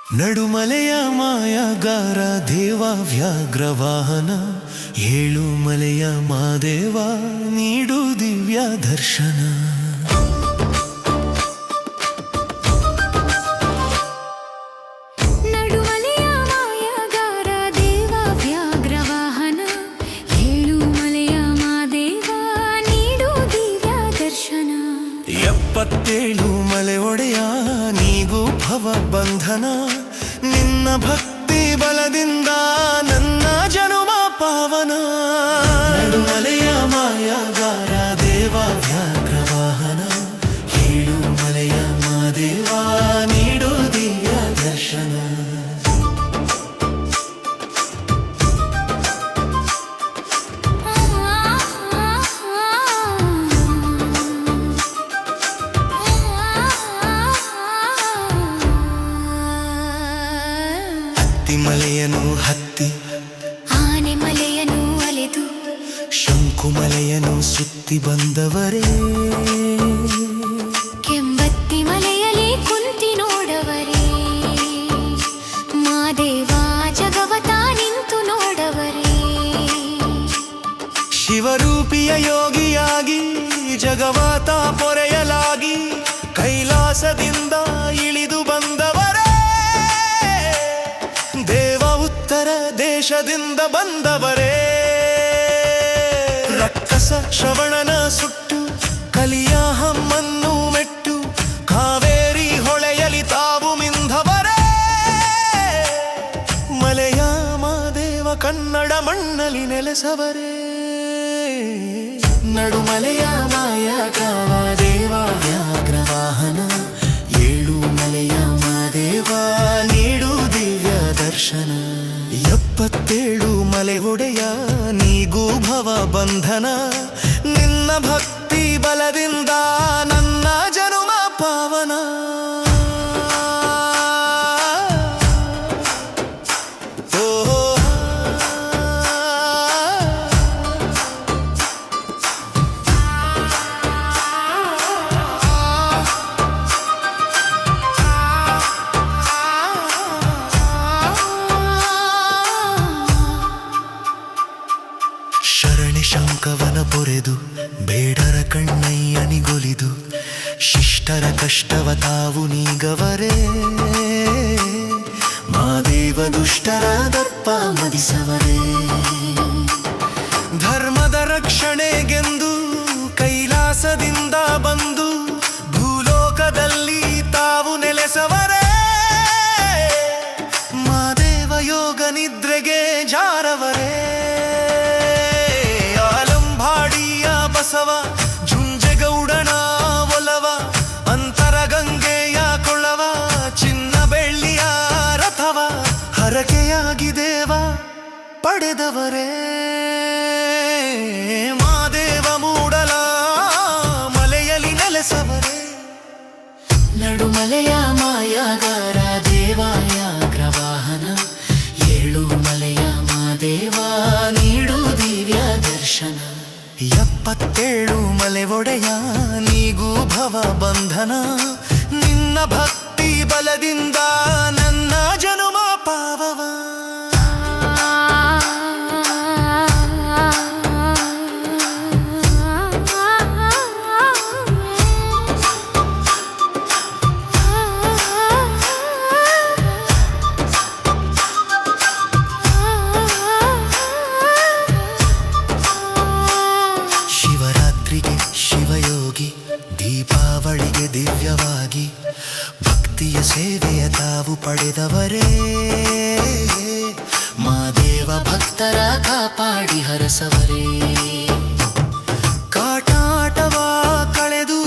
ನಡುಮಲೆಯ ಮಾಯಗಾರ ದೇವ ವ್ಯಾಘ್ರವಾಹನ, ಏಳುಮಲೆಯ ಮಾದೇವ ನೀಡು ದಿವ್ಯ ದರ್ಶನ. ನಡುಮಲೆಯ ಮಾಯಗಾರ ದೇವ ವ್ಯಾಘ್ರವಾಹನ, ಏಳುಮಲೆಯ ಮಾದೇವ ನೀಡು ದಿವ್ಯ ದರ್ಶನ. 77 ಮಲೆ ಒಡೆಯ ನೀಗೂ ಭವ ಬಂಧನ, ನಿನ್ನ ಭಕ್ತಿ ಬಲದಿಂದ ನನ್ನ ಜನುಮ ಪಾವನ. ನಡುಮಲೆಯ ಮಾಯಗಾರ ದೇವ ವ್ಯಾಘ್ರವಾಹನ, ಏಳುಮಲೆಯ ಮಾದೇವ ನೀಡು ದಿವ್ಯ ದರ್ಶನ. ಮಲೆಯನು ಹತ್ತಿ ಆನೆ ಮಲೆಯನು ಅಲೆದು, ಶಂಕುಮಲೆಯನು ಸುತ್ತಿ ಬಂದವರೇ, ಕೆಂಬತ್ತಿ ಮಲೆಯಲ್ಲಿ ಕುಂತಿ ನೋಡವರೇ, ಮಾದೇವ ಜಗವತ ನಿಂತು ನೋಡವರೇ. ಶಿವರೂಪಿಯ ಯೋಗಿಯಾಗಿ ಜಗವಾತ ಪೊರೆಯಲಾಗಿ ಕೈಲಾಸದಿಂದ ಇಳಿದು ಬಂದವರೇ, ದೇವ ಉತ್ತರ ದೇಶದಿಂದ ಬಂದವರೇ. ರಕ್ಕಸ ಶ್ರವಣನ ಸುಟ್ಟು ಕಲಿಯ ಹಮ್ಮನ್ನು ಮೆಟ್ಟು ಕಾವೇರಿ ಹೊಳೆಯಲಿ ತಾವು ಮಿಂದವರೇ, ಮಲೆಯ ಮಾದೇವ ಕನ್ನಡ ಮಣ್ಣಲ್ಲಿ ನೆಲೆಸವರೇ. ನಡುಮಲೆಯ ಮಾಯಗಾರ ದೇವ ವ್ಯಾಘ್ರವಾಹನ, ಏಳುಮಲೆಯ ಮಾದೇವ ನೀಡು ದಿವ್ಯ ದರ್ಶನ. 77 ಮಲೆ ಒಡೆಯ ನೀಗೂ ಭವ ಬಂಧನ, ನಿನ್ನ ಭಕ್ತಿ ಬಲದಿಂದ ನನ್ನ ಜನುಮ ಪಾವನ. ಶರಣಿ ಶಂಕವನ ಪೊರೆದು ಬೇಡರ ಕಣ್ಣಯ್ಯನಿಗೊಲಿದು, ಶಿಷ್ಟರ ಕಷ್ಟವ ತಾವು ನೀಗವರೇ, ಮಾದೇವ ದುಷ್ಟರ ದರ್ಪ ಮದಿಸವರೇ. ಧರ್ಮದ ರಕ್ಷಣೆಗೆಂದು ಕೈಲಾಸದಿಂದ ಬಂದು ಭೂಲೋಕದಲ್ಲಿ ತಾವು ನೆಲೆಸವರೇ, ಮಾದೇವ ಯೋಗ ನಿದ್ರೆಗೆ ಜಾರವರೇ. ಬಸವ ಜುಂಜೆಗೌಡನ ಒಲವ, ಅಂತರಗಂಗೆಯ ಕೊಳವ, ಚಿನ್ನ ಬೆಳ್ಳಿಯ ರಥವ ಹರಕೆಯಾಗಿ ದೇವ ಪಡೆದವರೇ, ಮಾದೇವ ಮೂಡಲ ಮಲೆಯಲ್ಲಿ ನೆಲೆಸವರೇ. ನಡುಮಲೆಯ ಮಾಯಗಾರ ದೇವ ವ್ಯಾಘ್ರವಾಹನ, ಏಳುಮಲೆಯ ಮಾದೇವ ನೀಡು ದಿವ್ಯ ದರ್ಶನ. 77 ಮಲೆ ಒಡೆಯ ನೀಗೂ ಭವ ಬಂಧನ, ನಿನ್ನ ಭಕ್ತಿ ಬಲದಿಂದ ನನ್ನ ಜನುಮ ಪಾವವ. ದೀಪಾವಳಿಗೆ ದಿವ್ಯವಾಗಿ ಭಕ್ತಿಯ ಸೇವೆಯ ತಾವು ಪಡೆದವರೇ, ಮಾದೇವ ಭಕ್ತರ ಕಾಪಾಡಿ ಹರಸವರೇ. ಕಾಟಾಟವ ಕಳೆದು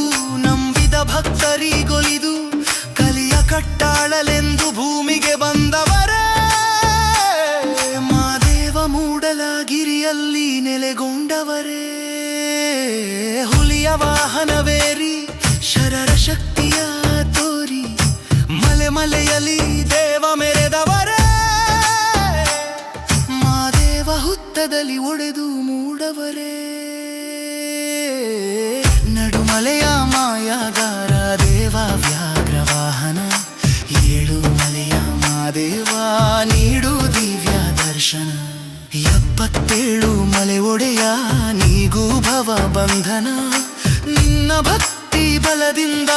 ನಂಬಿದ ಭಕ್ತರಿಗೊಲಿದು ಕಲಿಯ ಕಟ್ಟಾಳಲೆಂದು ಭೂಮಿಗೆ ಬಂದವರೇ, ಮಾದೇವ ಮೂಡಲಗಿರಿಯಲ್ಲಿ ನೆಲೆಗೊಂಡವರೇ. ಹುಲಿಯ ವಾಹನವೇರಿ ಶರರ ಶಕ್ತಿಯ ತೋರಿ ಮಲೆ ಮಲೆಯಲ್ಲಿ ದೇವ ಮೆರೆದವರೇ, ಮಾದೇವ ಹುತ್ತದಲ್ಲಿ ಒಡೆದು ಮೂಡವರೇ. ನಡುಮಲೆಯ ಮಾಯಗಾರ ದೇವ ವ್ಯಾಘ್ರವಾಹನ, ಏಳುಮಲೆಯ ಕೇಳು ಮಲೆ ಒಡೆಯ ನೀಗೂ ಭವ ಬಂಧನ ನಿನ್ನ ಭಕ್ತಿ ಬಲದಿಂದ